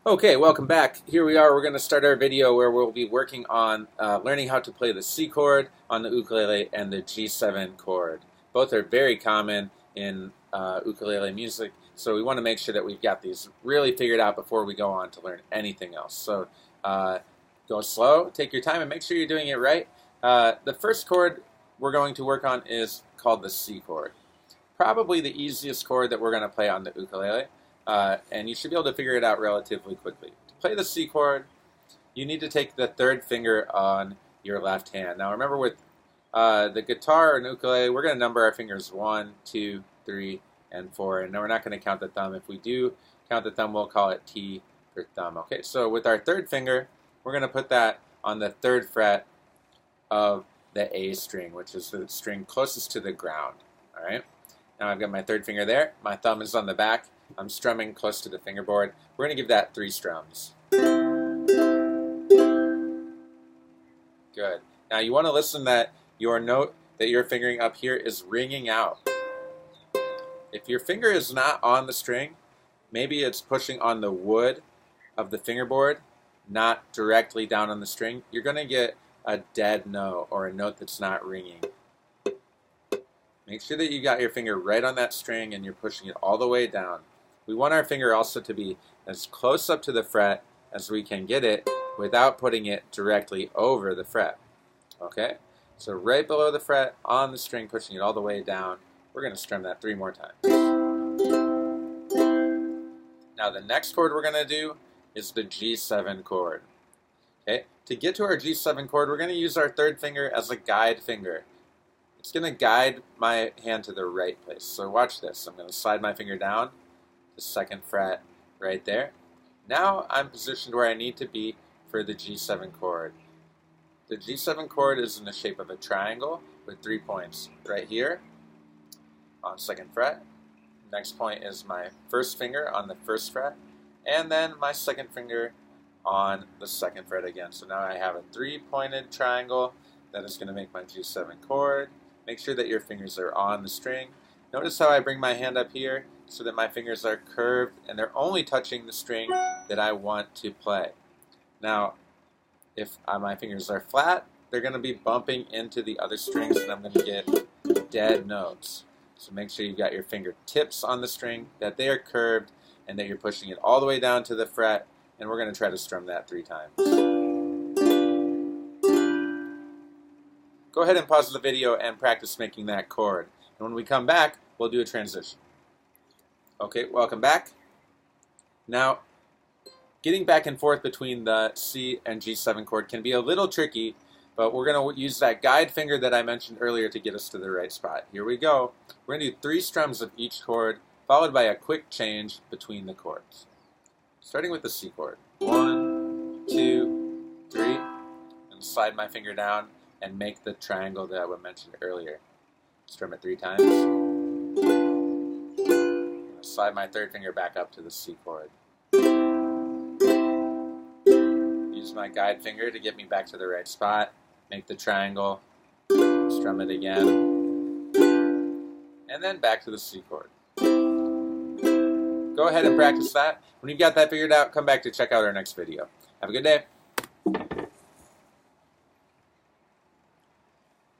Okay, welcome back. Here we are. We're going to start our video where we'll be working on learning how to play the C chord on the ukulele and the G7 chord. Both are very common in ukulele music, so we want to make sure that we've got these really figured out before we go on to learn anything else. So go slow, take your time, and make sure you're doing it right. The first chord we're going to work on is called the C chord. Probably the easiest chord that we're going to play on the ukulele. And you should be able to figure it out relatively quickly. To play the C chord, you need to take the third finger on your left hand. Now remember with the guitar and ukulele, we're going to number our fingers 1, 2, 3, and 4. And we're not going to count the thumb. If we do count the thumb, we'll call it T for thumb. Okay, so with our third finger, we're going to put that on the third fret of the A string, which is the string closest to the ground. All right. Now I've got my third finger there. My thumb is on the back. I'm strumming close to the fingerboard. We're going to give that 3 strums. Good. Now you want to listen that your note that you're fingering up here is ringing out. If your finger is not on the string, maybe it's pushing on the wood of the fingerboard, not directly down on the string, you're going to get a dead note or a note that's not ringing. Make sure that you got your finger right on that string and you're pushing it all the way down. We want our finger also to be as close up to the fret as we can get it without putting it directly over the fret. Okay? So right below the fret, on the string, pushing it all the way down. We're going to strum that 3 more times. Now the next chord we're going to do is the G7 chord. Okay? To get to our G7 chord, we're going to use our third finger as a guide finger. It's going to guide my hand to the right place. So watch this. I'm going to slide my finger down, the second fret right there. Now I'm positioned where I need to be for the G7 chord. The G7 chord is in the shape of a triangle with 3 points. Right here on second fret. Next point is my first finger on the first fret. And then my second finger on the second fret again. So now I have a 3-pointed triangle that is going to make my G7 chord. Make sure that your fingers are on the string. Notice how I bring my hand up here so that my fingers are curved and they're only touching the string that I want to play. Now, if my fingers are flat, they're going to be bumping into the other strings and I'm going to get dead notes. So make sure you've got your fingertips on the string, that they are curved, and that you're pushing it all the way down to the fret, and we're going to try to strum that 3 times. Go ahead and pause the video and practice making that chord. And when we come back, we'll do a transition. Okay, welcome back. Now, getting back and forth between the C and G7 chord can be a little tricky, but we're going to use that guide finger that I mentioned earlier to get us to the right spot. Here we go. We're going to do 3 strums of each chord, followed by a quick change between the chords. Starting with the C chord. 1, 2, 3, and slide my finger down and make the triangle that I mentioned earlier. Strum it 3 times. Slide my third finger back up to the C chord. Use my guide finger to get me back to the right spot. Make the triangle. Strum it again. And then back to the C chord. Go ahead and practice that. When you've got that figured out, come back to check out our next video. Have a good day.